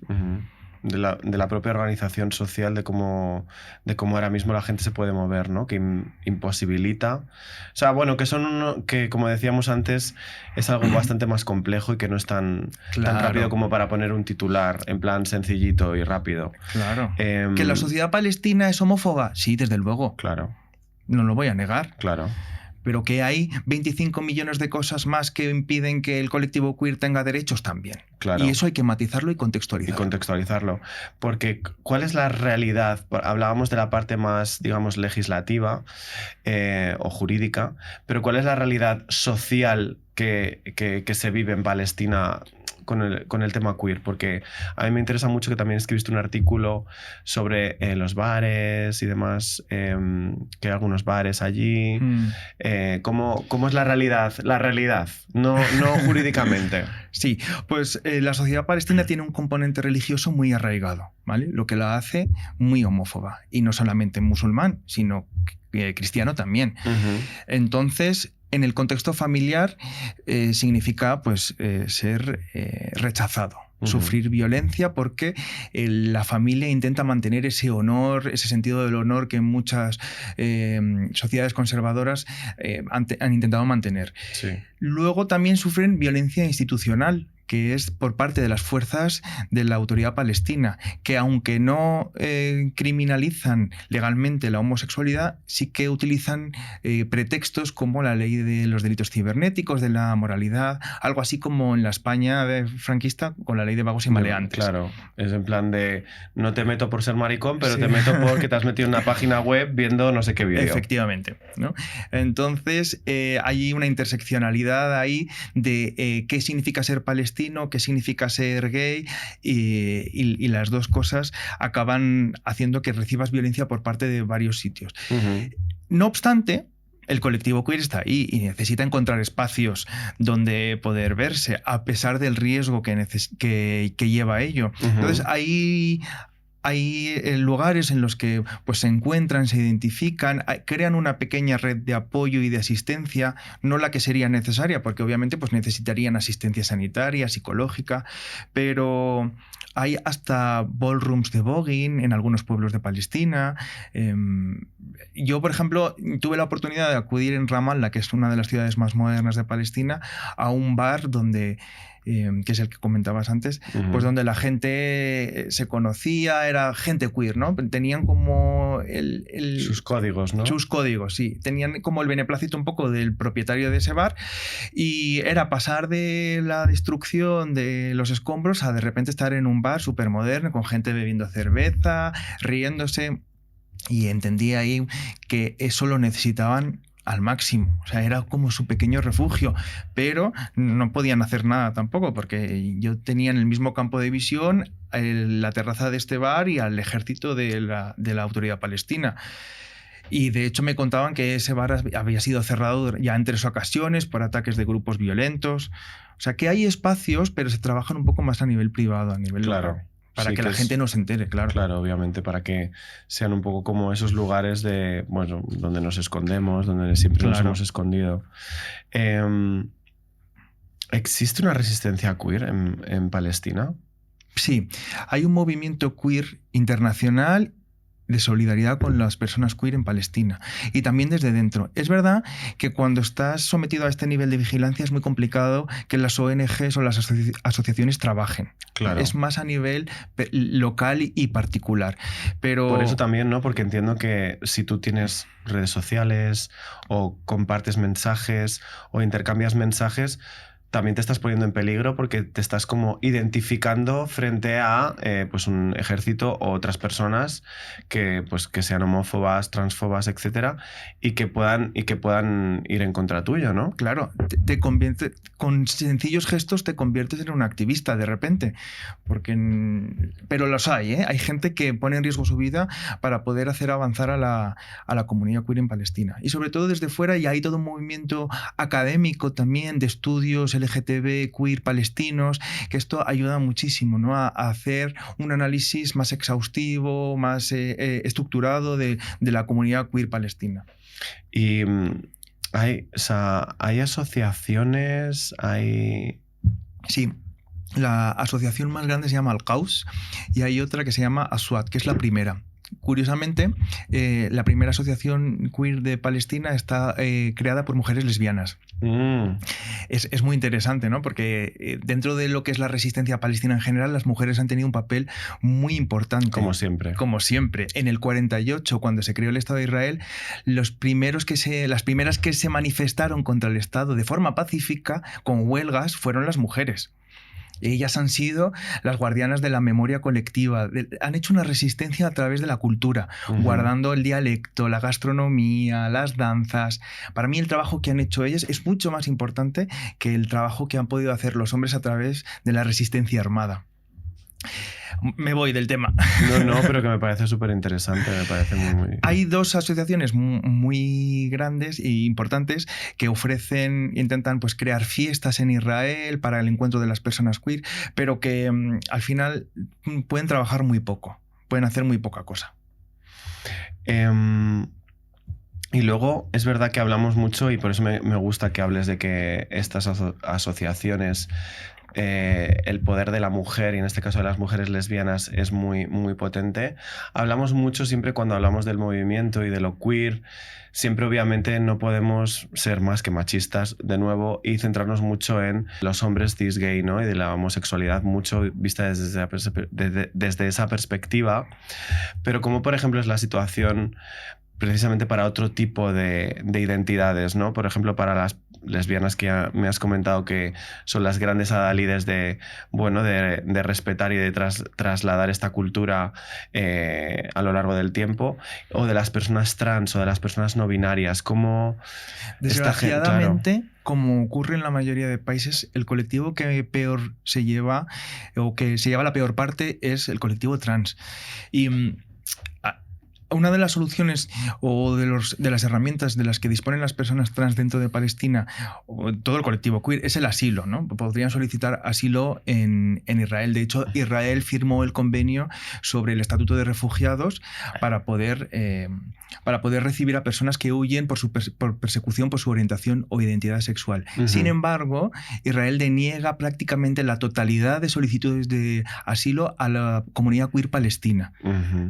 De la propia organización social, de cómo ahora mismo la gente se puede mover, ¿no? Que imposibilita. O sea, bueno, que como decíamos antes, es algo bastante más complejo y que no es tan rápido como para poner un titular en plan sencillito y rápido. Claro. ¿Que la sociedad palestina es homófoba? Sí, desde luego. Claro. No lo voy a negar. Claro. Pero que hay 25 millones de cosas más que impiden que el colectivo queer tenga derechos también. Claro. Y eso hay que matizarlo y contextualizarlo. Porque, ¿cuál es la realidad? Hablábamos de la parte más, digamos, legislativa o jurídica, pero ¿cuál es la realidad social que se vive en Palestina con el tema queer? Porque a mí me interesa mucho, que también escribiste un artículo sobre los bares y demás, que hay algunos bares allí. ¿Cómo es la realidad? La realidad, no jurídicamente. Sí, pues la sociedad palestina tiene un componente religioso muy arraigado, ¿vale? Lo que la hace muy homófoba. Y no solamente musulmán, sino cristiano también. Entonces, en el contexto familiar significa pues ser rechazado. Sufrir violencia porque la familia intenta mantener ese honor, ese sentido del honor que en muchas sociedades conservadoras han intentado mantener. Sí. Luego también sufren violencia institucional, que es por parte de las fuerzas de la autoridad palestina, que aunque no criminalizan legalmente la homosexualidad, sí que utilizan pretextos como la ley de los delitos cibernéticos, de la moralidad, algo así como en la España franquista con la ley de vagos y maleantes. Claro, es en plan de no te meto por ser maricón, pero te meto porque te has metido en una página web viendo no sé qué vídeo. Efectivamente, ¿no? Entonces hay una interseccionalidad ahí de qué significa ser palestino, qué significa ser gay y las dos cosas acaban haciendo que recibas violencia por parte de varios sitios. No obstante, el colectivo queer está ahí y necesita encontrar espacios donde poder verse, a pesar del riesgo que lleva a ello. Entonces, hay lugares en los que pues, se encuentran, se identifican, crean una pequeña red de apoyo y de asistencia, no la que sería necesaria, porque obviamente pues, necesitarían asistencia sanitaria, psicológica, pero hay hasta ballrooms de voguing en algunos pueblos de Palestina. Yo, por ejemplo, tuve la oportunidad de acudir en Ramallah, que es una de las ciudades más modernas de Palestina, a un bar donde que es el que comentabas antes, pues donde la gente se conocía, era gente queer, ¿no? Tenían como sus códigos, ¿no? Sus códigos, sí. Tenían como el beneplácito un poco del propietario de ese bar y era pasar de la destrucción de los escombros a de repente estar en un bar súper moderno con gente bebiendo cerveza, riéndose, y entendí ahí que eso lo necesitaban al máximo, o sea, era como su pequeño refugio, pero no podían hacer nada tampoco, porque yo tenía en el mismo campo de visión la terraza de este bar y al ejército de la autoridad palestina. Y de hecho me contaban que ese bar había sido cerrado ya en 3 ocasiones por ataques de grupos violentos. O sea, que hay espacios, pero se trabajan un poco más a nivel privado, a nivel local. Para que la gente no se entere, claro. Claro, obviamente, para que sean un poco como esos lugares de, bueno, donde nos escondemos, donde siempre nos hemos escondido. ¿Existe una resistencia queer en Palestina? Sí, hay un movimiento queer internacional de solidaridad con las personas queer en Palestina y también desde dentro. Es verdad que cuando estás sometido a este nivel de vigilancia es muy complicado que las ONGs o las asociaciones trabajen. Claro. Es más a nivel local y particular. Pero... Por eso también, ¿no? Porque entiendo que si tú tienes redes sociales o compartes mensajes o intercambias mensajes, también te estás poniendo en peligro porque te estás como identificando frente a pues un ejército o otras personas que sean homófobas, transfobas, etcétera, y que puedan ir en contra tuyo, ¿no? Claro, con sencillos gestos te conviertes en un activista de repente, pero los hay, ¿eh? Hay gente que pone en riesgo su vida para poder hacer avanzar a la comunidad queer en Palestina, y sobre todo desde fuera, y hay todo un movimiento académico también de estudios LGTB queer palestinos, que esto ayuda muchísimo, ¿no? a hacer un análisis más exhaustivo, más estructurado de la comunidad queer palestina. Y hay asociaciones, Sí. La asociación más grande se llama Al-Qaus y hay otra que se llama Aswad, que es la primera. Curiosamente, la primera asociación queer de Palestina está creada por mujeres lesbianas. Es muy interesante, ¿no? Porque dentro de lo que es la resistencia palestina en general, las mujeres han tenido un papel muy importante. Como siempre. Como siempre. En el 48, cuando se creó el Estado de Israel, las primeras que se manifestaron contra el Estado de forma pacífica, con huelgas, fueron las mujeres. Ellas han sido las guardianas de la memoria colectiva, han hecho una resistencia a través de la cultura, guardando el dialecto, la gastronomía, las danzas. Para mí el trabajo que han hecho ellas es mucho más importante que el trabajo que han podido hacer los hombres a través de la resistencia armada. Me voy del tema. No, pero que me parece súper interesante, me parece muy... Hay 2 asociaciones muy grandes e importantes que intentan pues, crear fiestas en Israel para el encuentro de las personas queer, pero que al final pueden trabajar muy poco, pueden hacer muy poca cosa. Y luego es verdad que hablamos mucho, y por eso me gusta que hables de que estas asociaciones, el poder de la mujer, y en este caso de las mujeres lesbianas, es muy, muy potente. Hablamos mucho siempre cuando hablamos del movimiento y de lo queer. Siempre obviamente no podemos ser más que machistas de nuevo y centrarnos mucho en los hombres cis gay, ¿no? Y de la homosexualidad, mucho vista desde esa perspectiva. Pero como por ejemplo es la situación precisamente para otro tipo de identidades, ¿no? Por ejemplo, para las lesbianas que ya me has comentado que son las grandes adalides de, bueno, de respetar y de trasladar esta cultura a lo largo del tiempo, o de las personas trans o de las personas no binarias, como esta gente, claro. Desgraciadamente, como ocurre en la mayoría de países, el colectivo que peor se lleva o que se lleva la peor parte es el colectivo trans. Y una de las soluciones o de las herramientas de las que disponen las personas trans dentro de Palestina, o todo el colectivo queer, es el asilo, ¿no? Podrían solicitar asilo en Israel. De hecho, Israel firmó el convenio sobre el Estatuto de Refugiados para poder recibir a personas que huyen por persecución por su orientación o identidad sexual. Sin embargo, Israel deniega prácticamente la totalidad de solicitudes de asilo a la comunidad queer palestina.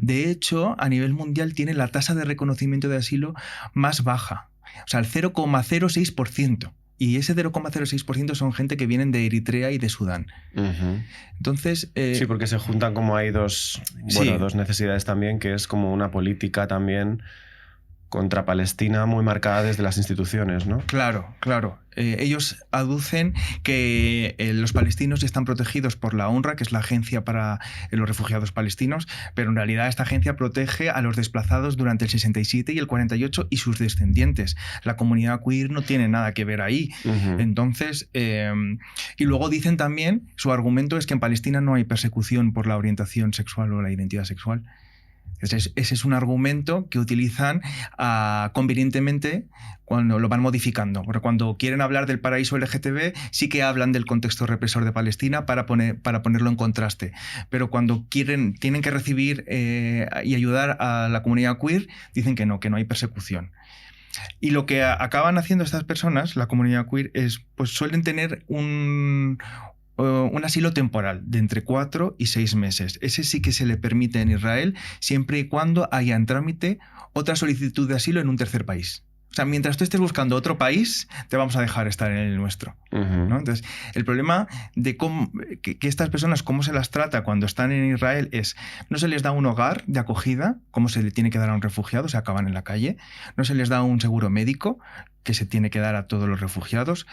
De hecho, a nivel mundial tiene la tasa de reconocimiento de asilo más baja, o sea, el 0,06%. Y ese 0,06% son gente que vienen de Eritrea y de Sudán. Entonces... sí, porque se juntan como hay dos necesidades también, que es como una política también contra Palestina muy marcada desde las instituciones, ¿no? Claro, claro. Ellos aducen que los palestinos están protegidos por la UNRWA, que es la agencia para los refugiados palestinos, pero en realidad esta agencia protege a los desplazados durante el 67 y el 48 y sus descendientes. La comunidad queer no tiene nada que ver ahí. Entonces, y luego dicen también, su argumento es que en Palestina no hay persecución por la orientación sexual o la identidad sexual. Ese es un argumento que utilizan convenientemente cuando lo van modificando. Porque cuando quieren hablar del paraíso LGTB, sí que hablan del contexto represor de Palestina para ponerlo en contraste. Pero cuando tienen que recibir y ayudar a la comunidad queer, dicen que no hay persecución. Y lo que acaban haciendo estas personas, la comunidad queer, es pues suelen tener un asilo temporal de entre 4 y 6 meses. Ese sí que se le permite en Israel siempre y cuando haya en trámite otra solicitud de asilo en un tercer país. O sea, mientras tú estés buscando otro país, te vamos a dejar estar en el nuestro, ¿no? Entonces, el problema de que estas personas, cómo se las trata cuando están en Israel es, no se les da un hogar de acogida, como se le tiene que dar a un refugiado, se acaban en la calle, no se les da un seguro médico, que se tiene que dar a todos los refugiados,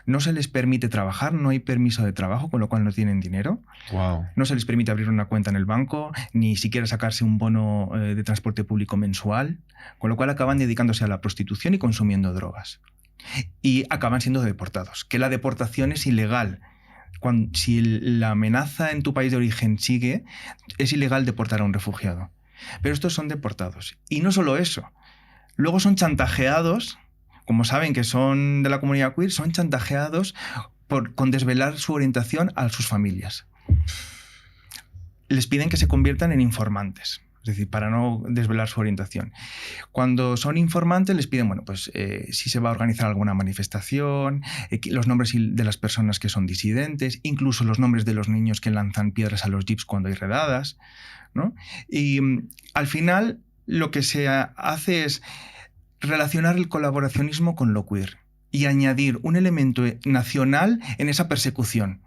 no se les permite trabajar, no hay permiso de trabajo, con lo cual no tienen dinero. Wow. No se les permite abrir una cuenta en el banco, ni siquiera sacarse un bono de transporte público mensual, con lo cual acaban dedicándose a la prostitución y consumiendo drogas. Y acaban siendo deportados, que la deportación es ilegal. Si la amenaza en tu país de origen sigue, es ilegal deportar a un refugiado. Pero estos son deportados. Y no solo eso, luego son chantajeados. Como saben que son de la comunidad queer, son chantajeados con desvelar su orientación a sus familias. Les piden que se conviertan en informantes, es decir, para no desvelar su orientación. Cuando son informantes les piden, bueno, pues si se va a organizar alguna manifestación, los nombres de las personas que son disidentes, incluso los nombres de los niños que lanzan piedras a los jeeps cuando hay redadas, ¿no? Y al final lo que se hace es relacionar el colaboracionismo con lo queer y añadir un elemento nacional en esa persecución.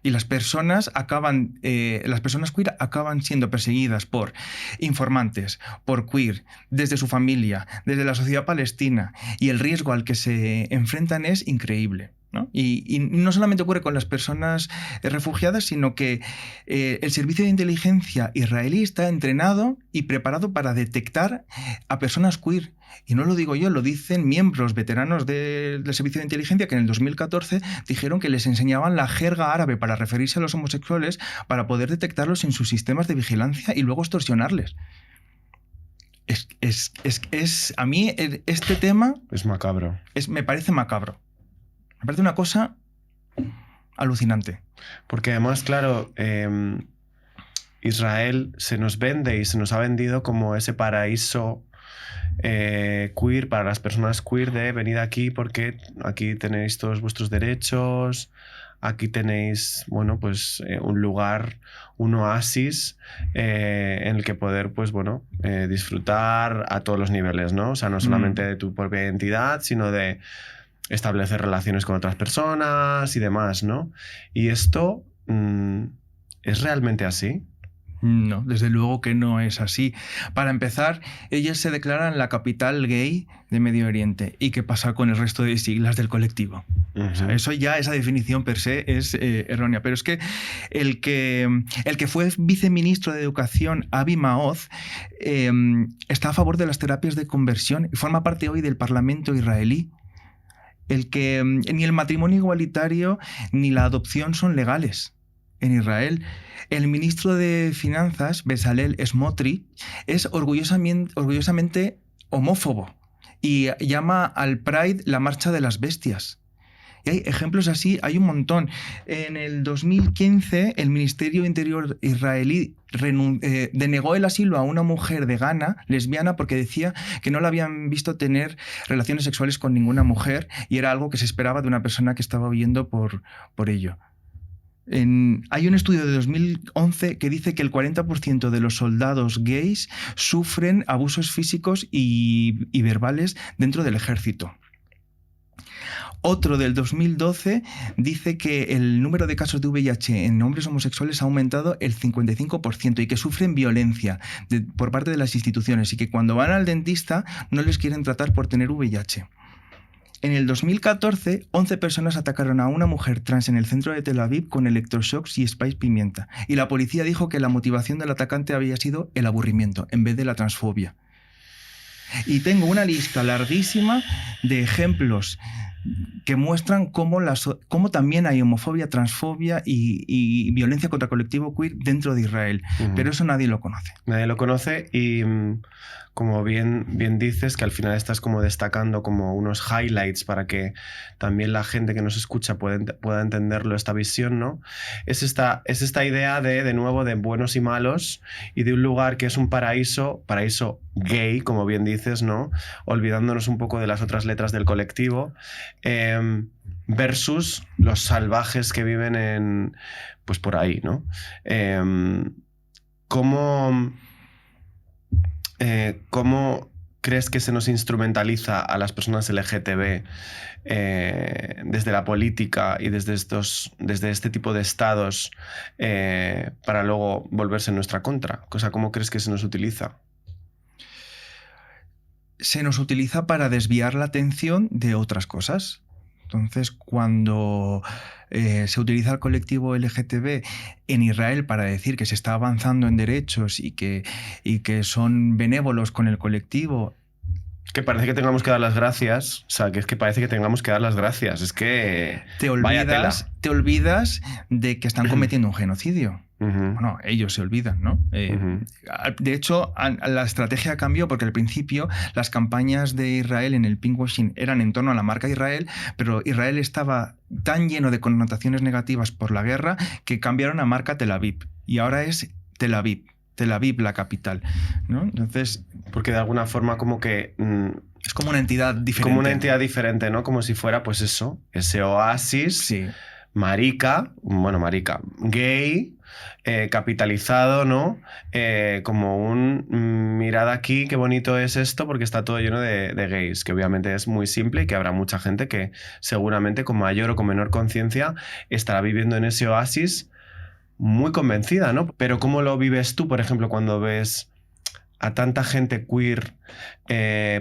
Y las personas queer acaban siendo perseguidas por informantes, por queer, desde su familia, desde la sociedad palestina, y el riesgo al que se enfrentan es increíble, ¿no? Y no solamente ocurre con las personas refugiadas, sino que el servicio de inteligencia israelí está entrenado y preparado para detectar a personas queer. Y no lo digo yo, lo dicen miembros veteranos del servicio de inteligencia que en el 2014 dijeron que les enseñaban la jerga árabe para referirse a los homosexuales para poder detectarlos en sus sistemas de vigilancia y luego extorsionarles. A mí este tema... Es macabro. Me parece macabro. Me parece una cosa alucinante. Porque además, claro, Israel se nos vende y se nos ha vendido como ese paraíso queer, para las personas queer, de venid aquí porque aquí tenéis todos vuestros derechos, aquí tenéis, bueno, pues un lugar, un oasis en el que poder, pues bueno, disfrutar a todos los niveles, ¿no? O sea, no solamente de tu propia identidad, sino de establecer relaciones con otras personas y demás, ¿no? Y esto ¿es realmente así? No, desde luego que no es así. Para empezar, ellos se declaran la capital gay de Medio Oriente. ¿Y qué pasa con el resto de siglas del colectivo? O sea, eso ya, esa definición per se es errónea. Pero es que el que fue viceministro de Educación, Avi Maoz, está a favor de las terapias de conversión y forma parte hoy del Parlamento israelí. El que ni el matrimonio igualitario ni la adopción son legales en Israel. El ministro de Finanzas, Bezalel Smotrich, es orgullosamente homófobo y llama al Pride la marcha de las bestias. Y hay ejemplos así, hay un montón. En el 2015, el Ministerio Interior israelí denegó el asilo a una mujer de Ghana, lesbiana, porque decía que no la habían visto tener relaciones sexuales con ninguna mujer y era algo que se esperaba de una persona que estaba huyendo por ello. Hay un estudio de 2011 que dice que el 40% de los soldados gays sufren abusos físicos y verbales dentro del ejército. Otro del 2012 dice que el número de casos de VIH en hombres homosexuales ha aumentado el 55% y que sufren violencia por parte de las instituciones y que cuando van al dentista no les quieren tratar por tener VIH. En el 2014, 11 personas atacaron a una mujer trans en el centro de Tel Aviv con electroshocks y sprays pimienta. Y la policía dijo que la motivación del atacante había sido el aburrimiento, en vez de la transfobia. Y tengo una lista larguísima de ejemplos que muestran cómo también hay homofobia, transfobia y violencia contra el colectivo queer dentro de Israel. Pero eso nadie lo conoce. Nadie lo conoce y como bien dices, que al final estás como destacando como unos highlights para que también la gente que nos escucha pueda entenderlo, esta visión, ¿no? Es esta idea de nuevo, de buenos y malos y de un lugar que es un paraíso gay, como bien dices, ¿no? Olvidándonos un poco de las otras letras del colectivo, versus los salvajes que viven pues por ahí, ¿no? ¿Cómo crees que se nos instrumentaliza a las personas LGTB desde la política y desde este tipo de estados para luego volverse en nuestra contra? O sea, ¿cómo crees que se nos utiliza? Se nos utiliza para desviar la atención de otras cosas. Entonces, cuando se utiliza el colectivo LGTB en Israel para decir que se está avanzando en derechos y que son benévolos con el colectivo... Que parece que tengamos que dar las gracias. O sea, que es que parece que tengamos que dar las gracias. Es que... Te olvidas de que están cometiendo un genocidio. Bueno, ellos se olvidan, ¿no? De hecho, la estrategia cambió porque al principio las campañas de Israel en el pinkwashing eran en torno a la marca Israel, pero Israel estaba tan lleno de connotaciones negativas por la guerra que cambiaron a marca Tel Aviv. Y ahora es Tel Aviv la capital, ¿no? Entonces, porque de alguna forma como que... es como una entidad diferente. Como una entidad diferente, ¿no? Como si fuera, pues eso, ese oasis, sí. marica, gay, capitalizado, ¿no? Como mirad aquí, qué bonito es esto, porque está todo lleno de gays, que obviamente es muy simple y que habrá mucha gente que seguramente con mayor o con menor conciencia estará viviendo en ese oasis muy convencida, ¿no? Pero ¿cómo lo vives tú, por ejemplo, cuando ves a tanta gente queer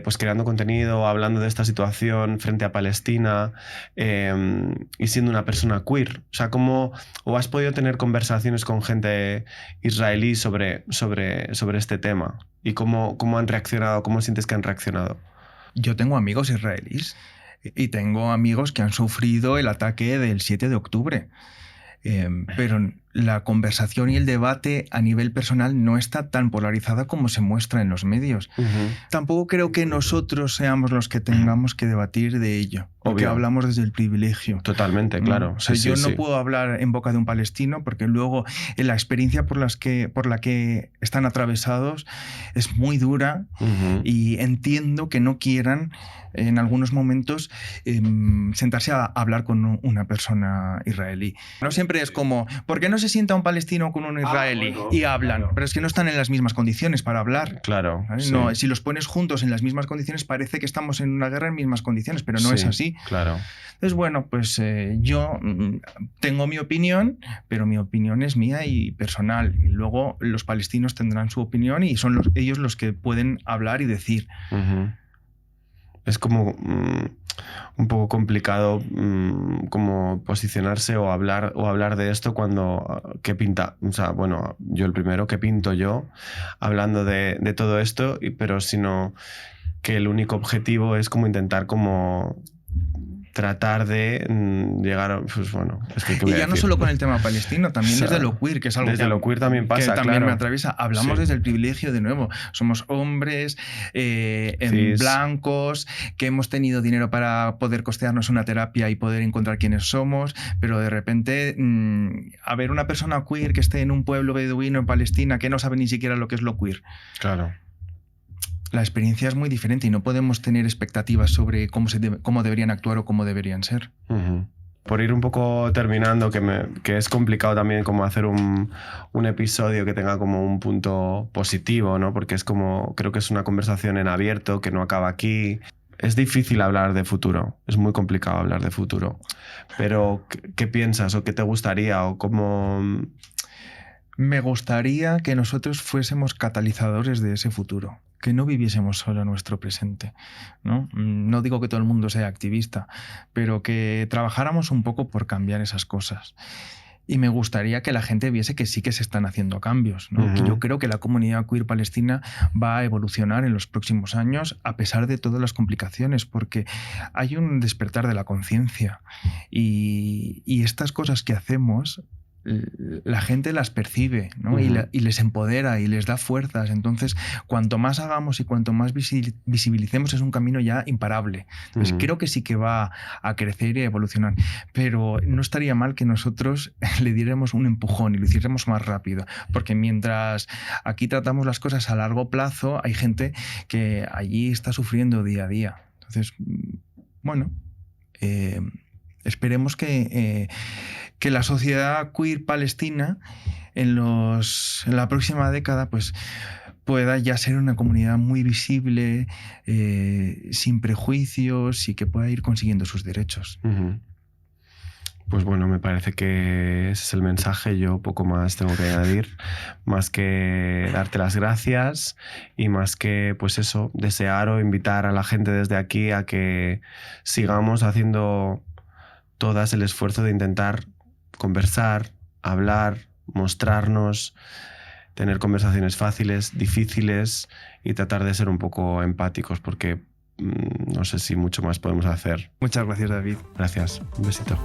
pues creando contenido, hablando de esta situación frente a Palestina y siendo una persona queer? O sea, ¿o has podido tener conversaciones con gente israelí sobre este tema? ¿Y cómo han reaccionado? ¿Cómo sientes que han reaccionado? Yo tengo amigos israelíes y tengo amigos que han sufrido el ataque del 7 de octubre. Pero la conversación y el debate a nivel personal no está tan polarizada como se muestra en los medios. Tampoco creo que nosotros seamos los que tengamos que debatir de ello, porque Obvio. hablamos desde el privilegio. Totalmente, claro. O sea, Sí, yo sí, no sí. puedo hablar en boca de un palestino porque luego la experiencia por la que están atravesados es muy dura y entiendo que no quieran en algunos momentos sentarse a hablar con una persona israelí. No siempre es como, ¿por qué no se sienta un palestino con un israelí y hablan? Pero es que no están en las mismas condiciones para hablar. Claro. ¿Vale? Sí. No, si los pones juntos en las mismas condiciones parece que estamos en una guerra en mismas condiciones, pero no es así. Claro. Entonces, bueno, pues yo tengo mi opinión, pero mi opinión es mía y personal. Y luego los palestinos tendrán su opinión y son ellos los que pueden hablar y decir. Es como un poco complicado como posicionarse o hablar de esto cuando ¿qué pinta? O sea, bueno, yo el primero, ¿qué pinto yo hablando de todo esto? Pero sino que el único objetivo es como intentar como tratar de llegar, pues bueno, es que ¿qué voy a Y ya no decir? solo con el tema palestino, también desde lo queer, que es algo desde lo queer también pasa, que también claro. me atraviesa. Hablamos desde el privilegio de nuevo. Somos hombres blancos, que hemos tenido dinero para poder costearnos una terapia y poder encontrar quiénes somos, pero de repente a ver una persona queer que esté en un pueblo beduino en Palestina que no sabe ni siquiera lo que es lo queer. Claro. La experiencia es muy diferente y no podemos tener expectativas sobre cómo deberían actuar o cómo deberían ser. Por ir un poco terminando, que es complicado también como hacer un episodio que tenga como un punto positivo, ¿no? Porque es como, creo que es una conversación en abierto, que no acaba aquí. Es difícil hablar de futuro, es muy complicado hablar de futuro. Pero, ¿qué piensas o qué te gustaría o cómo...? Me gustaría que nosotros fuésemos catalizadores de ese futuro, que no viviésemos solo nuestro presente, ¿no? No digo que todo el mundo sea activista, pero que trabajáramos un poco por cambiar esas cosas. Y me gustaría que la gente viese que sí que se están haciendo cambios, ¿no? Que yo creo que la comunidad queer palestina va a evolucionar en los próximos años a pesar de todas las complicaciones, porque hay un despertar de la conciencia y estas cosas que hacemos la gente las percibe, ¿no? Y les empodera y les da fuerzas. Entonces, cuanto más hagamos y cuanto más visibilicemos es un camino ya imparable. Entonces, creo que sí que va a crecer y a evolucionar. Pero no estaría mal que nosotros le diéramos un empujón y lo hiciéramos más rápido. Porque mientras aquí tratamos las cosas a largo plazo, hay gente que allí está sufriendo día a día. Entonces, bueno... esperemos que la sociedad queer palestina en la próxima década pues, pueda ya ser una comunidad muy visible, sin prejuicios y que pueda ir consiguiendo sus derechos. Pues bueno, me parece que ese es el mensaje. Yo poco más tengo que añadir, más que darte las gracias y más que, pues eso, desear o invitar a la gente desde aquí a que sigamos haciendo todas el esfuerzo de intentar conversar, hablar, mostrarnos, tener conversaciones fáciles, difíciles y tratar de ser un poco empáticos porque no sé si mucho más podemos hacer. Muchas gracias, David. Gracias. Un besito.